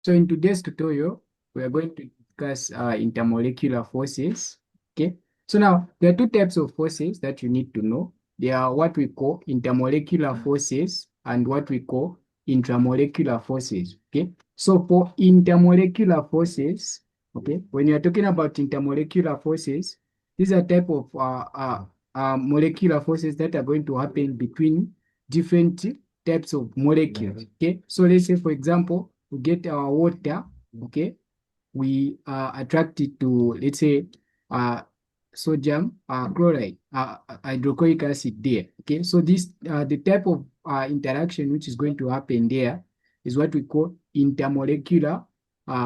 So in today's tutorial, we are going to discuss intermolecular forces. Okay. So now there are two types of forces that you need to know. They are what we call intermolecular forces and what we call intramolecular forces. Okay. So for intermolecular forces, okay, when you are talking about intermolecular forces, these are type of molecular forces that are going to happen between different types of molecules. Okay. So let's say, for example, we get our water, okay, we are attracted to, let's say, uh, sodium chloride, hydrochloric acid there, okay. So this, the type of interaction which is going to happen there is what we call intermolecular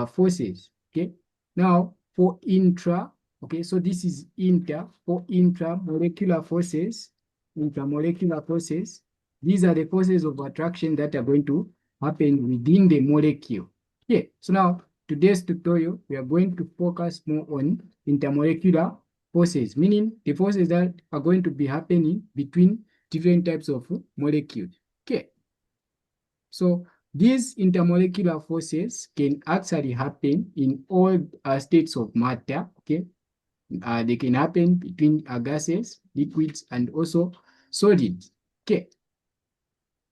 forces, okay. Now, for intra, okay, so this is for intramolecular forces, these are the forces of attraction that are going to happen within the molecule. Okay, so now today's tutorial, we are going to focus more on intermolecular forces, meaning the forces that are going to be happening between different types of molecules. Okay, so these intermolecular forces can actually happen in all states of matter. Okay, they can happen between gases, liquids, and also solids. Okay.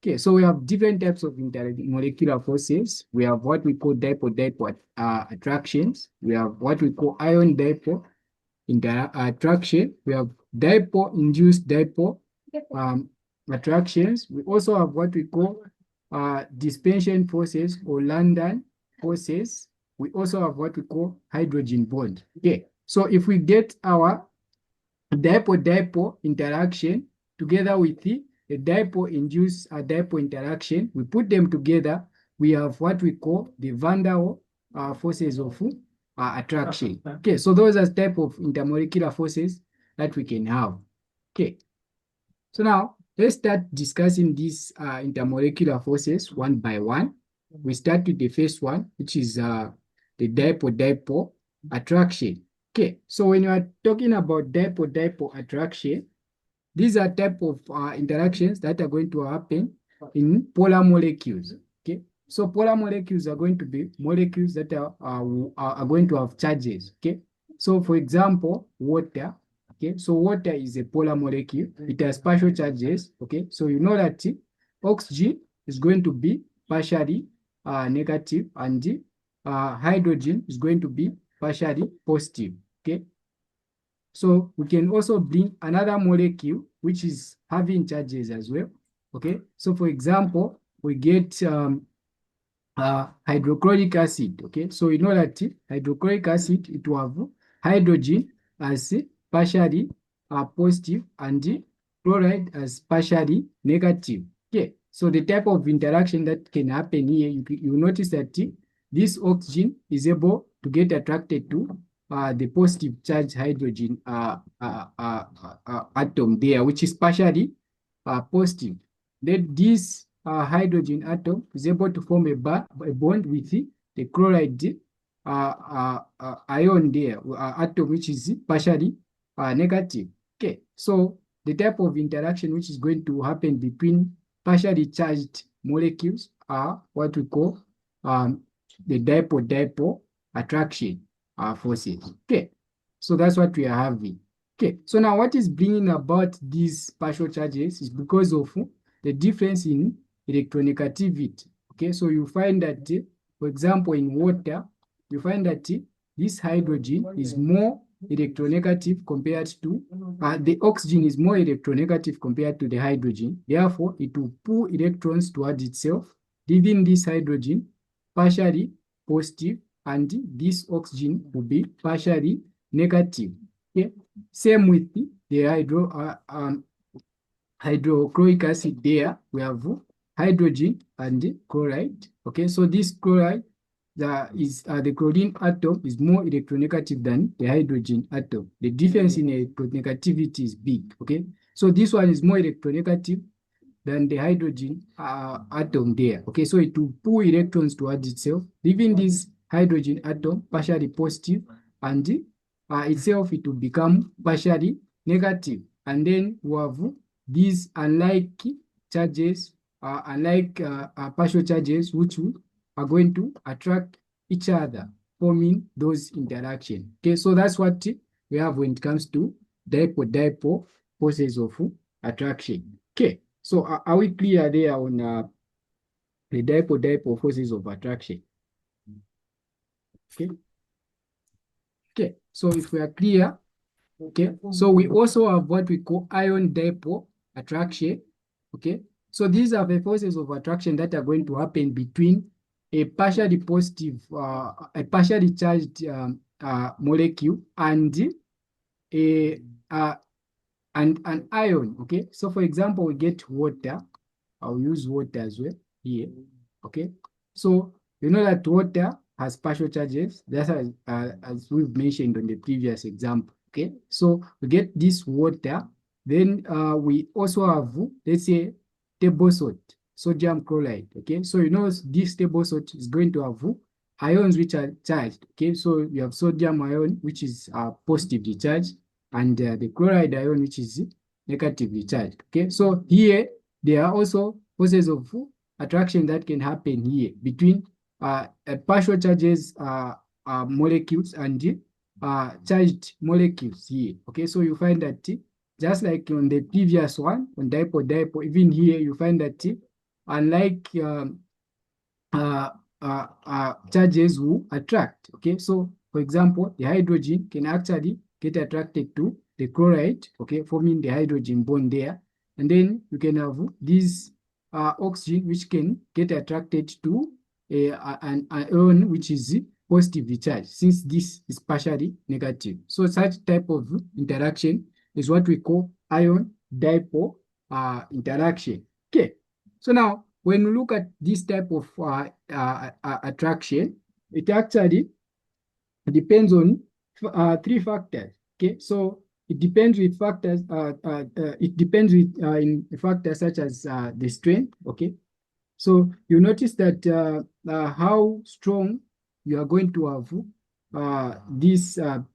Okay, so we have different types of intermolecular forces. We have what we call dipole-dipole attractions. We have what we call ion-dipole attraction. We have dipole-induced dipole attractions. We also have what we call dispersion forces or London forces. We also have what we call hydrogen bond. Okay, so if we get our dipole-dipole interaction together with the dipole-induced dipole interaction, we put them together, we have what we call the van der Waals forces of attraction. Okay, so those are type of intermolecular forces that we can have. Okay, so now let's start discussing these intermolecular forces one by one. We start with the first one, which is the dipole-dipole attraction. Okay, so when you are talking about dipole-dipole attraction, these are type of interactions that are going to happen in polar molecules. Okay, so polar molecules are going to be molecules that are going to have charges. Okay, so for example, water. Okay, so water is a polar molecule. It has partial charges. Okay, so you know that oxygen is going to be partially negative, and hydrogen is going to be partially positive. Okay, so we can also bring another molecule which is having charges as well. Okay, so for example, we get hydrochloric acid. Okay, so you know that hydrochloric acid, it will have hydrogen as partially positive and chloride as partially negative. Okay, so the type of interaction that can happen here, you notice that this oxygen is able to get attracted to the positive charge hydrogen atom there, which is partially positive. Then this hydrogen atom is able to form a bond with the chloride ion there, atom, which is partially negative. Okay, so the type of interaction which is going to happen between partially charged molecules are what we call the dipole-dipole attraction forces. Okay, so that's what we are having. Okay, so now what is bringing about these partial charges is because of the difference in electronegativity. Okay, so you find that, for example, in water, you find that this hydrogen is more electronegative compared to the oxygen is more electronegative compared to the hydrogen. Therefore, it will pull electrons towards itself, leaving this hydrogen partially positive, and this oxygen will be partially negative. Okay, same with the hydrochloric acid there, we have hydrogen and chloride. Okay, so this chloride the chlorine atom is more electronegative than the hydrogen atom. The difference in electronegativity is big. Okay, so this one is more electronegative than the hydrogen atom there. Okay, so it will pull electrons towards itself, leaving this hydrogen atom partially positive, and itself it will become partially negative. And then we have these unlike charges, partial charges, which will are going to attract each other, forming those interactions. Okay, so that's what we have when it comes to dipole forces of attraction. Okay, so are we clear there on the dipole forces of attraction? Okay. Okay, so if we are clear, okay, so we also have what we call ion dipole attraction. Okay, so these are the forces of attraction that are going to happen between a partially positive, a partially charged molecule and a and an ion. Okay, so for example, we get water. I'll use water as well here. Okay, so you know that water has partial charges. That's as we've mentioned on the previous example. Okay, so we get this water. Then we also have, let's say, table salt, sodium chloride. Okay, so you know this table salt is going to have ions which are charged. Okay, so you have sodium ion which is positively charged, and the chloride ion which is negatively charged. Okay, so here there are also forces of attraction that can happen here between partial charges molecules and charged molecules here. Okay, so you find that just like on the previous one, on dipole, even here you find that unlike charges will attract. Okay, so for example, the hydrogen can actually get attracted to the chloride, okay, forming the hydrogen bond there. And then you can have this oxygen, which can get attracted to an ion which is positively charged, since this is partially negative. So such type of interaction is what we call ion dipole interaction. Okay, so now when we look at this type of attraction, it actually depends on three factors. Okay, so it depends with factors. It depends with in factors such as the strength. Okay, so you notice that how strong you are going to have this ion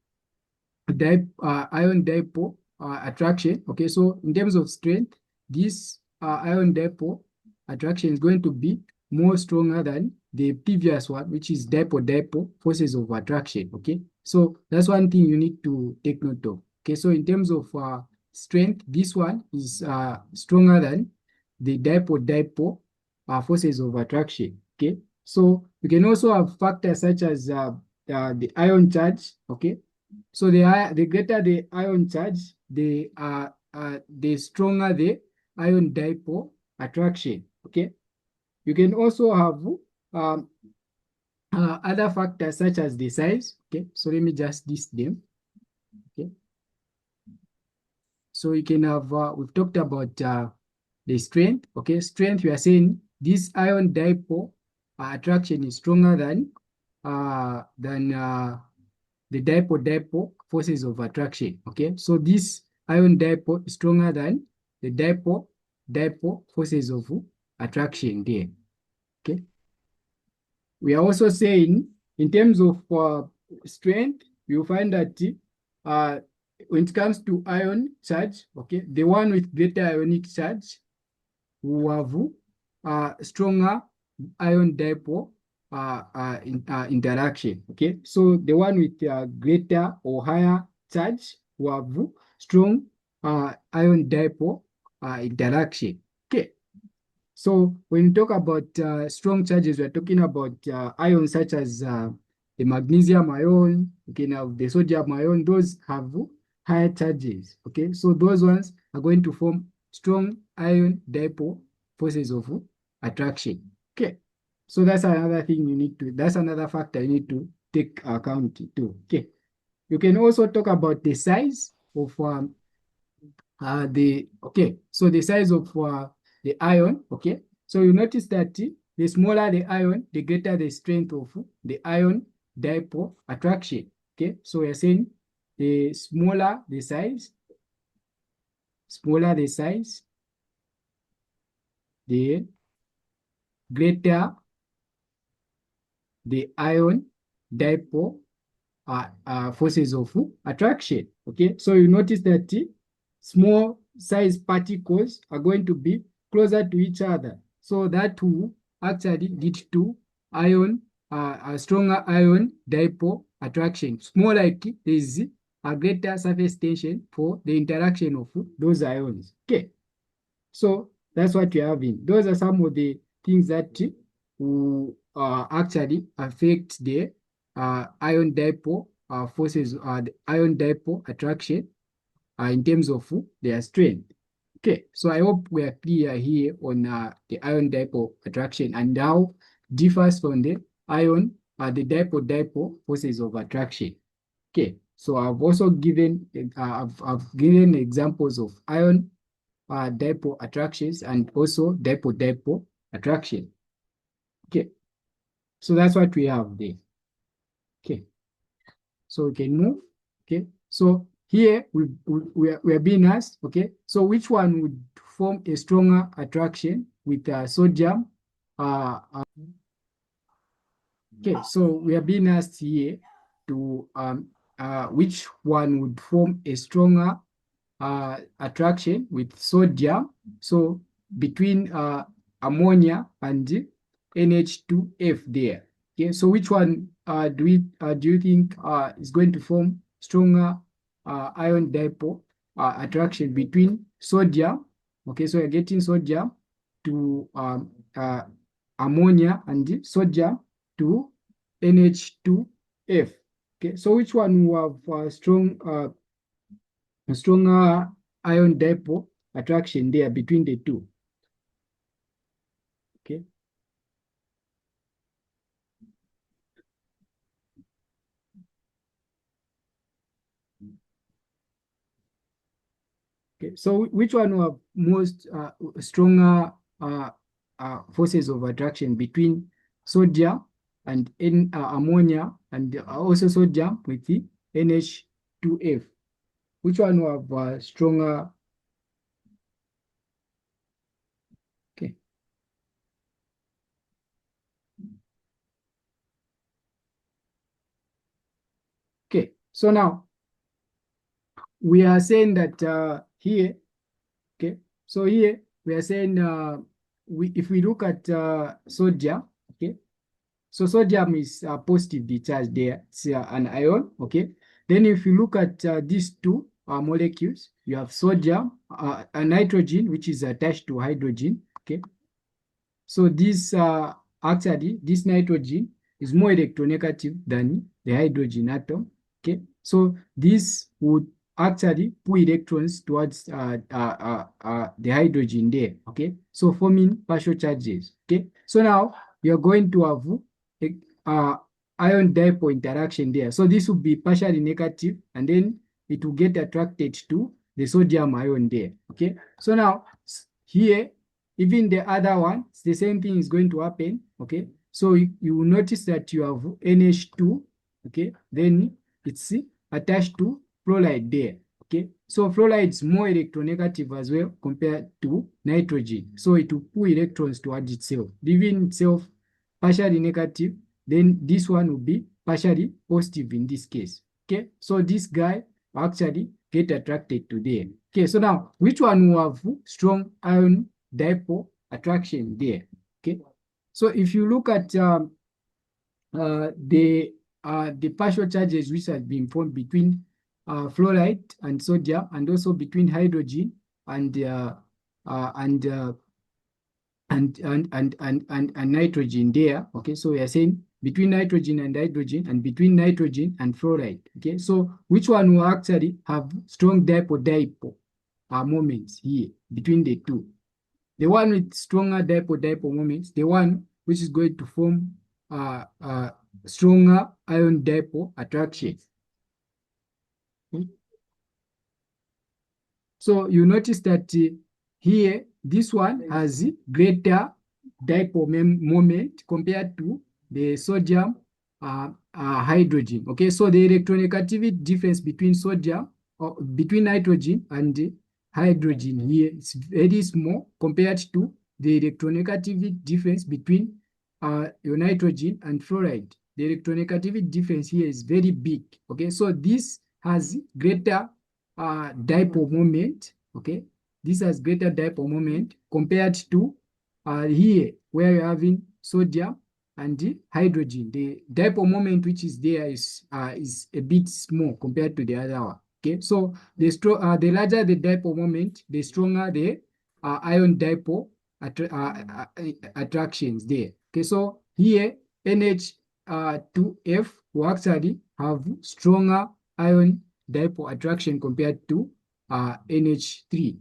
dipole attraction. Okay, so in terms of strength, this ion dipole attraction is going to be more stronger than the previous one, which is dipole forces of attraction. Okay, so that's one thing you need to take note of. Okay, so in terms of strength, this one is stronger than the dipole forces of attraction. Okay, so you can also have factors such as the ion charge. Okay, so the greater the ion charge, the stronger the ion dipole attraction. Okay, you can also have other factors such as the size. Okay, so let me just list them. Okay, so you can have we've talked about the strength. Okay, strength, we are saying this ion dipole attraction is stronger than the dipole forces of attraction. Okay, so this ion dipole is stronger than the dipole forces of attraction there. Okay, we are also saying in terms of strength, you find that when it comes to ion charge, okay, the one with greater ionic charge will have stronger ion dipole interaction. Okay, so the one with greater or higher charge will have strong ion dipole interaction. Okay, so when you talk about strong charges, we're talking about ions such as the magnesium ion, you can have the sodium ion, those have higher charges. Okay, so those ones are going to form strong ion dipole forces of attraction. Okay, so that's another thing you need to, that's another factor you need to take account to. Okay, you can also talk about the size of so the size of the ion. Okay, so you notice that the smaller the ion, the greater the strength of the ion dipole attraction. Okay, so we're saying the smaller the size, the greater the ion dipole forces of attraction. Okay, so you notice that small size particles are going to be closer to each other, so that will actually lead to a stronger ion dipole attraction. It's more like there is a greater surface tension for the interaction of those ions. Okay, so that's what you're having. Those are some of the things that will actually affect the ion dipole forces, the ion dipole attraction in terms of their strength. Okay, so I hope we are clear here on the ion dipole attraction and how differs from the the dipole forces of attraction. Okay, so I've also given I've given examples of ion dipole attractions and also dipole attraction. Okay, so that's what we have there. Okay, so we can move. Okay, so here we are being asked. Okay, so which one would form a stronger attraction with sodium? Okay, so we are being asked here to which one would form a stronger attraction with sodium. So between ammonia and NH2F there. Okay, so which one do you think is going to form stronger ion dipole attraction between sodium? Okay, so you're getting sodium to ammonia and sodium to NH2F. Okay, so which one will have a stronger ion dipole attraction there between the two? Okay. Okay, so which one will have most stronger forces of attraction between sodium and ammonia and also sodium with the NH2F? Which one will have stronger? Okay. Okay, so now we are saying that here, okay, so here we are saying if we look at sodium, okay, so sodium is positively charged there, it's an ion, okay. Then if you look at these two molecules, you have sodium, a nitrogen, which is attached to hydrogen, okay. So this actually, this nitrogen is more electronegative than the hydrogen atom, okay. So this would actually pull electrons towards the hydrogen there, okay. So forming partial charges, okay. So now we are going to have ion dipole interaction there. So this will be partially negative and then it will get attracted to the sodium ion there, okay. So now here, even the other one, the same thing is going to happen, okay. So you will notice that you have NH2, okay, then it's attached to fluoride there, okay. So fluoride is more electronegative as well compared to nitrogen. So it will pull electrons towards itself, leaving itself partially negative. Then this one will be partially positive in this case, okay. So this guy will actually get attracted to there. Okay, so now which one will have strong ion dipole attraction there? Okay, so if you look at the partial charges which have been formed between fluoride and sodium, and also between hydrogen and nitrogen there. Okay, so we are saying between nitrogen and hydrogen and between nitrogen and fluoride. Okay, so which one will actually have strong dipole moments here between the two? The one with stronger dipole moments, the one which is going to form stronger ion dipole attraction. So you notice that here, this one has greater dipole moment compared to the sodium hydrogen. Okay, so the electronegativity difference between sodium, between nitrogen and hydrogen here is very small compared to the electronegativity difference between your nitrogen and fluoride. The electronegativity difference here is very big. Okay, so this has greater dipole moment. Okay, this has greater dipole moment compared to here where you're having sodium and the hydrogen. The dipole moment which is there is a bit small compared to the other one. Okay, so the larger the dipole moment, the stronger the ion dipole attractions there. Okay, so here NH2F will actually have stronger ion dipole attraction compared to NH3.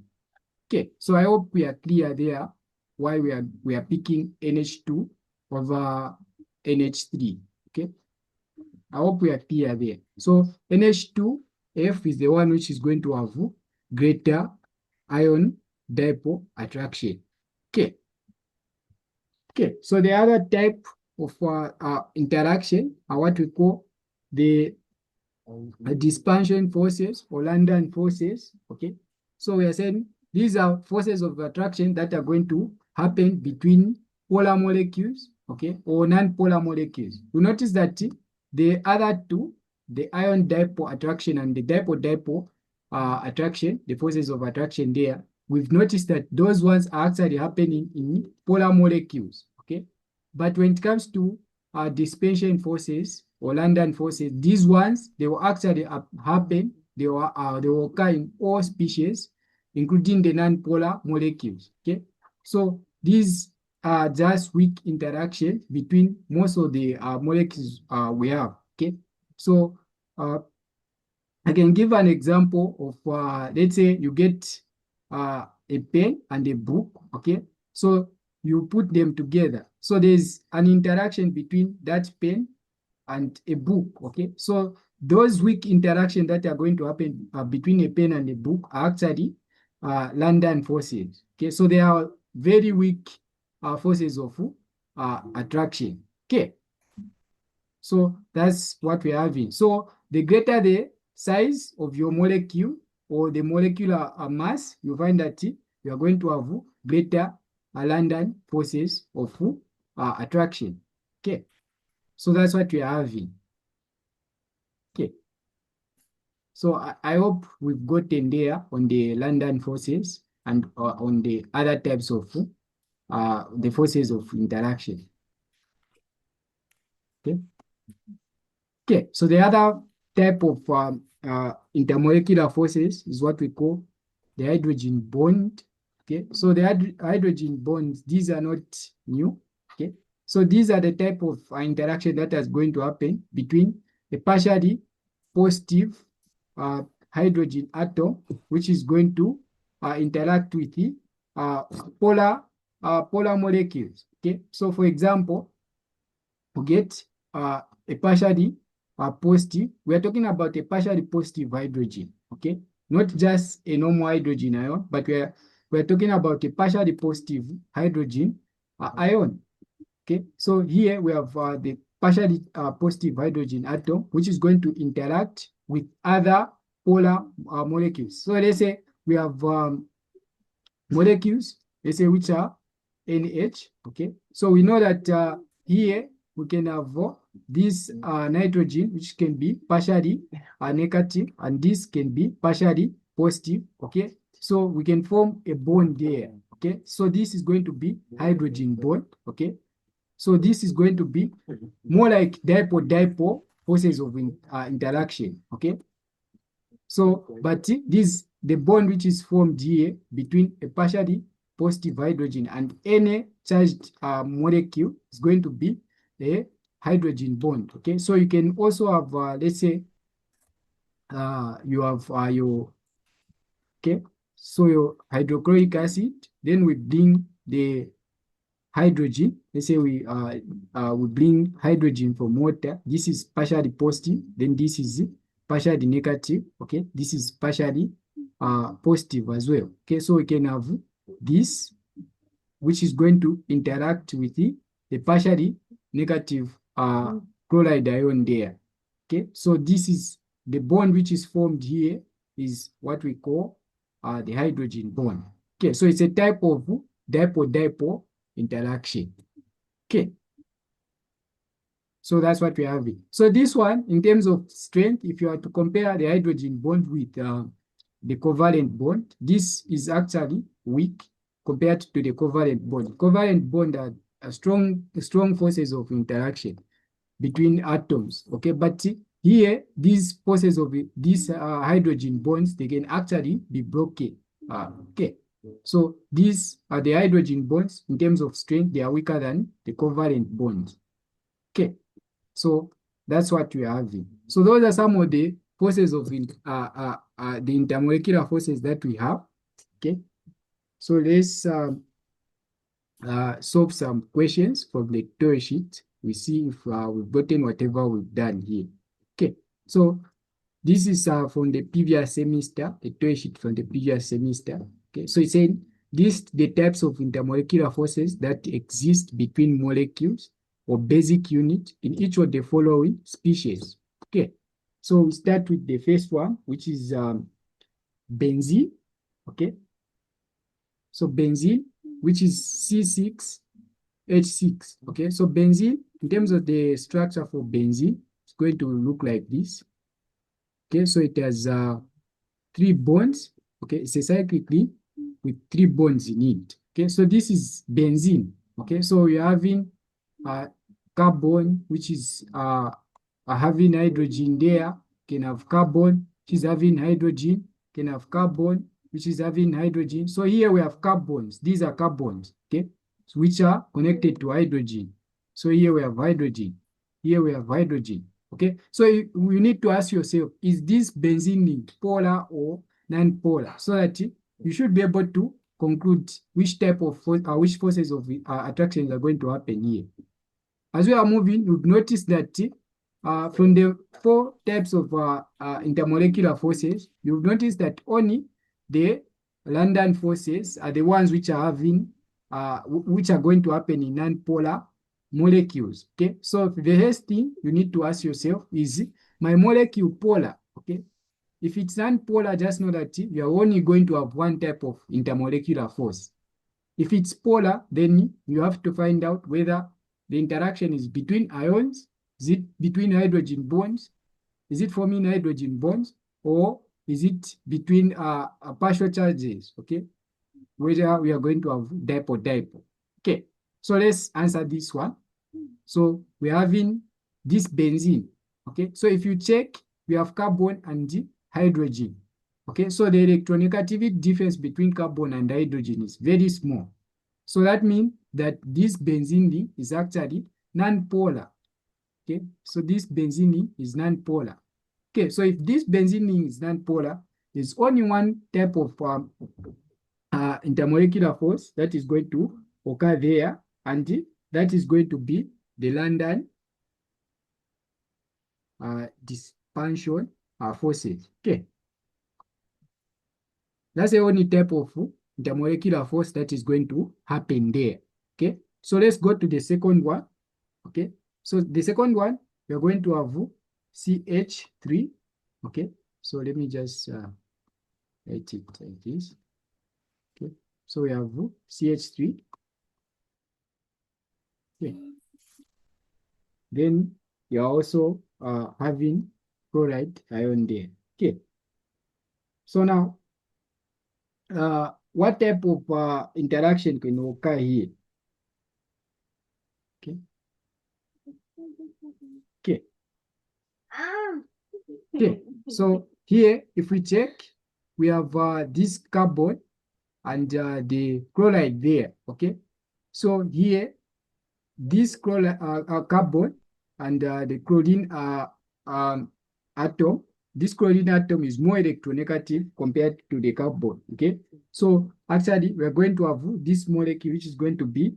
Okay, so I hope we are clear there why we are picking NH2 over NH3. Okay, I hope we are clear there. So NH2F is the one which is going to have greater ion dipole attraction. Okay. Okay, so the other type of interaction are what we call the dispersion forces or London forces. Okay, so we are saying these are forces of attraction that are going to happen between polar molecules, okay, or non-polar molecules. You notice that the other two, the ion dipole attraction and the dipole-dipole attraction, the forces of attraction there, we've noticed that those ones are actually happening in polar molecules, okay? But when it comes to dispersion forces or London forces, these ones, they will actually happen, they will occur in all species, including the non-polar molecules, okay? So these are just weak interactions between most of the molecules we have, okay? So I can give an example of, let's say you get a pen and a book, okay? So you put them together. So there's an interaction between that pen and a book, okay? So those weak interactions that are going to happen between a pen and a book are actually London forces, okay? So they are very weak forces of attraction, okay? So that's what we're having. So the greater the size of your molecule or the molecular mass, you find that you are going to have greater London forces of attraction. Okay, so that's what we are having. Okay, so I hope we've gotten there on the London forces and on the other types of the forces of interaction. Okay. Okay, so the other type of intermolecular forces is what we call the hydrogen bond. Okay, so the hydrogen bonds, these are not new. Okay, so these are the type of interaction that is going to happen between a partially positive hydrogen atom, which is going to interact with the polar molecules. Okay, so for example, to get a partially positive, we are talking about a partially positive hydrogen, okay? Not just a normal hydrogen ion, but we're talking about a partially positive hydrogen ion, okay? So here we have the partially positive hydrogen atom, which is going to interact with other polar molecules. So let's say we have molecules, let's say which are NH, okay? So we know that here we can have this nitrogen, which can be partially negative, and this can be partially positive, okay? So we can form a bond there, okay? So this is going to be hydrogen bond, okay? So this is going to be more like dipole forces of interaction, okay? So, but the bond which is formed here between a partially positive hydrogen and any charged molecule is going to be a hydrogen bond, okay? So you can also have, let's say, you have your, okay? So your hydrochloric acid, then we bring the hydrogen. Let's say we bring hydrogen from water. This is partially positive, then this is partially negative, okay? This is partially positive as well, okay? So we can have this, which is going to interact with the partially negative chloride ion there, okay? So this is the bond which is formed here is what we call the hydrogen bond, okay? So it's a type of dipole-dipole interaction, okay? So that's what we have. So this one, in terms of strength, if you are to compare the hydrogen bond with the covalent bond, this is actually weak compared to the covalent bond. Covalent bond strong forces of interaction between atoms. Okay, but here these forces of these hydrogen bonds, they can actually be broken. Okay, so these are the hydrogen bonds. In terms of strength, they are weaker than the covalent bonds. Okay, so that's what we are having. So those are some of the forces of the intermolecular forces that we have. Okay, so let's solve some questions from the tutorial sheet. We see if we've gotten whatever we've done here. Okay, so this is from the previous semester, the tutorial sheet from the previous semester. Okay, so it's saying list the types of intermolecular forces that exist between molecules or basic unit in each of the following species. Okay, so we start with the first one, which is benzene. Okay, so benzene, which is C6H6. Okay, so benzene, in terms of the structure for benzene, it's going to look like this. Okay, so it has 3 bonds. Okay, it's a cyclic ring with 3 bonds in it. Okay, so this is benzene. Okay, so we're having carbon, which is having hydrogen there. Can have carbon, which is having hydrogen. Can have carbon, which is having hydrogen. So here we have carbons. These are carbons, okay, so which are connected to hydrogen. So here we have hydrogen. Here we have hydrogen. Okay, so you need to ask yourself, is this benzene polar or non-polar? So that you should be able to conclude which type of which forces of attractions are going to happen here. As we are moving, you've noticed that from the 4 types of intermolecular forces, you've noticed that only the London forces are the ones which are having, which are going to happen in non-polar molecules. Okay, so the first thing you need to ask yourself is, my molecule polar? Okay, if it's non-polar, just know that you are only going to have one type of intermolecular force. If it's polar, then you have to find out whether the interaction is between ions, is it between hydrogen bonds, is it forming hydrogen bonds, or is it between partial charges? Okay, whether we are going to have dipole-dipole. Okay, so let's answer this one. So we're having this benzene. Okay, so if you check, we have carbon and hydrogen. Okay, so the electronegativity difference between carbon and hydrogen is very small. So that means that this benzene is actually non-polar. Okay, so this benzene is non-polar. Okay, so if this benzene is non-polar, there's only one type of intermolecular force that is going to occur there, and that is going to be the London dispersion forces. Okay, that's the only type of intermolecular force that is going to happen there. Okay, so let's go to the second one. Okay, so the second one, we are going to have CH3. Okay, so let me just write it like this. Okay, so we have CH3. Okay, then you are also having chloride ion there. Okay, so now what type of interaction can occur here? Okay. Okay. Okay. So here, if we check, we have this carbon and the chloride there. Okay. So here, this chloride, carbon and the chlorine atom, this chlorine atom is more electronegative compared to the carbon. Okay. So actually, we are going to have this molecule, which is going to be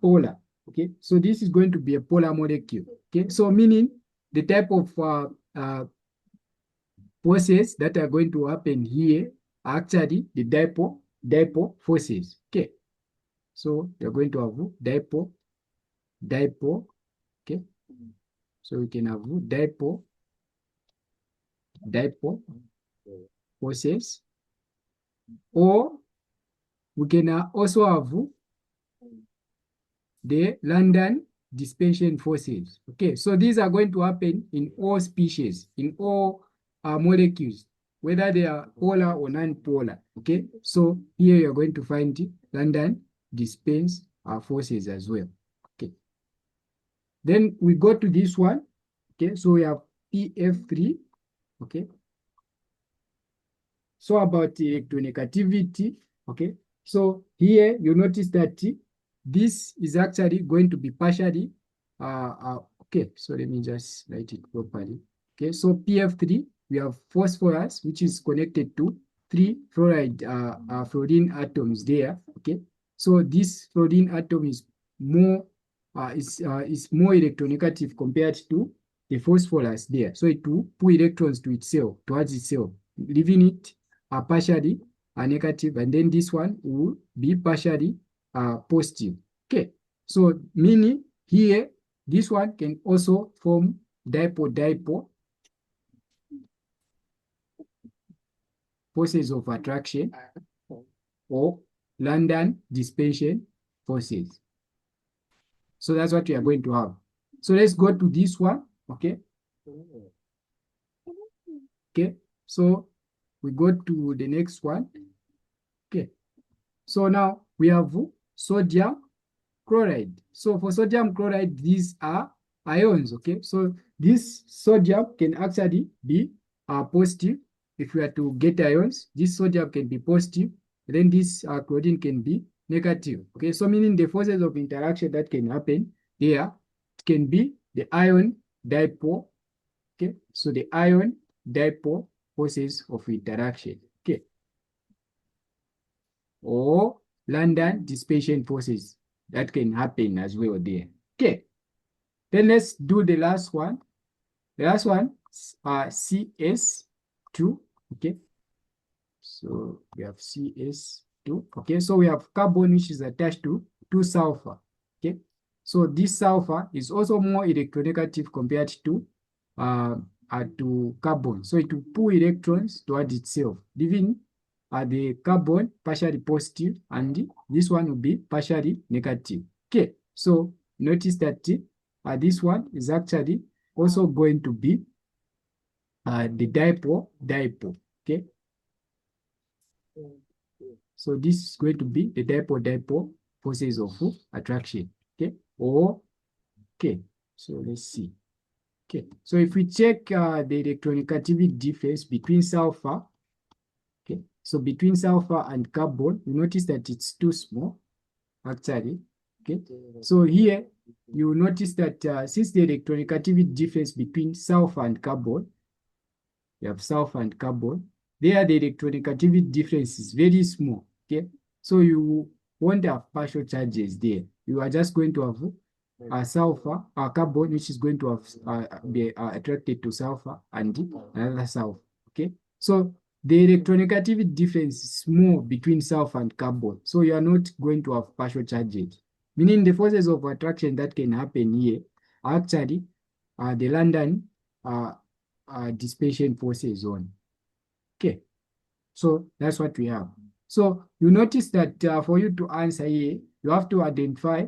polar. Okay. So this is going to be a polar molecule. Okay. So meaning the type of forces that are going to happen here are actually the dipole forces. Okay. So you're going to have dipole. Okay. So we can have dipole forces, or we can also have the London dispersion forces. Okay, so these are going to happen in all species, in all molecules, whether they are polar or non-polar. Okay, so here you're going to find London dispersion forces as well. Then we go to this one. Okay, so we have PF3. Okay. So about electronegativity. Okay. So here you notice that this is actually going to be partially okay, so let me just write it properly. Okay, so PF3, we have phosphorus, which is connected to 3 fluorine atoms there. Okay, so this fluorine atom is more more electronegative compared to the phosphorus there. So it will pull electrons to itself, towards itself, leaving it partially negative, and then this one will be partially positive. Okay, so meaning here this one can also form dipole forces of attraction or London dispersion forces. So that's what we are going to have. So let's go to this one. Okay. Okay. So we go to the next one. Okay. So now we have sodium chloride. So for sodium chloride, these are ions. Okay. So this sodium can actually be positive. If we are to get ions, this sodium can be positive. Then this chlorine can be negative. Okay. So meaning the forces of interaction that can happen there can be the ion dipole. Okay. So the ion dipole forces of interaction. Okay. Or London dispersion forces that can happen as well there. Okay. Then let's do the last one. The last one CS2. Okay. So we have CS2. Okay. So we have carbon which is attached to sulfur. Okay. So this sulfur is also more electronegative compared to carbon. So it will pull electrons towards itself, leaving the carbon partially positive, and this one will be partially negative. Okay, so notice that this one is actually also going to be the dipole. Okay, so this is going to be the dipole forces of attraction. Okay, or okay, so let's see. Okay, so if we check the electronegativity difference between sulfur, okay, so between sulfur and carbon, you notice that it's too small, actually. Okay, so here you notice that since the electronegativity difference between sulfur and carbon, you have sulfur and carbon, there the electronegativity difference is very small. Okay, so you won't have partial charges there. You are just going to have sulfur, carbon, which is going to have be attracted to sulfur and another sulfur. Okay, so the electronegativity difference is small between sulfur and carbon, so you are not going to have partial charges. Meaning the forces of attraction that can happen here are actually the London dispersion forces on. Okay, so that's what we have. So you notice that for you to answer here, you have to identify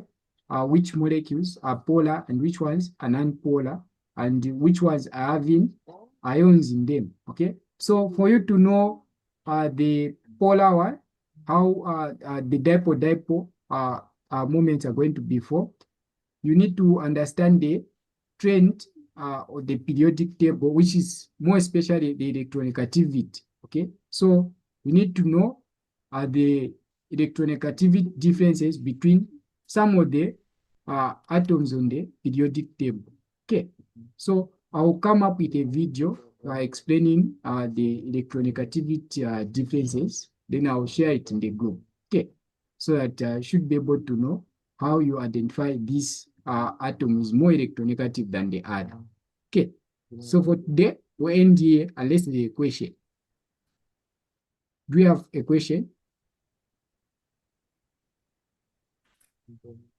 which molecules are polar and which ones are non-polar, and which ones are having ions in them. Okay, so for you to know the polar one, how the dipole moments are going to be formed, you need to understand the trend or the periodic table, which is more especially the electronegativity. Okay, so we need to know the electronegativity differences between some of the atoms on the periodic table. Okay, so I will come up with a video explaining the electronegativity differences. Then I will share it in the group. Okay, so that you should be able to know how you identify this atom is more electronegative than the other. Okay, so for today, we'll end here unless there's a question. Do we have a question?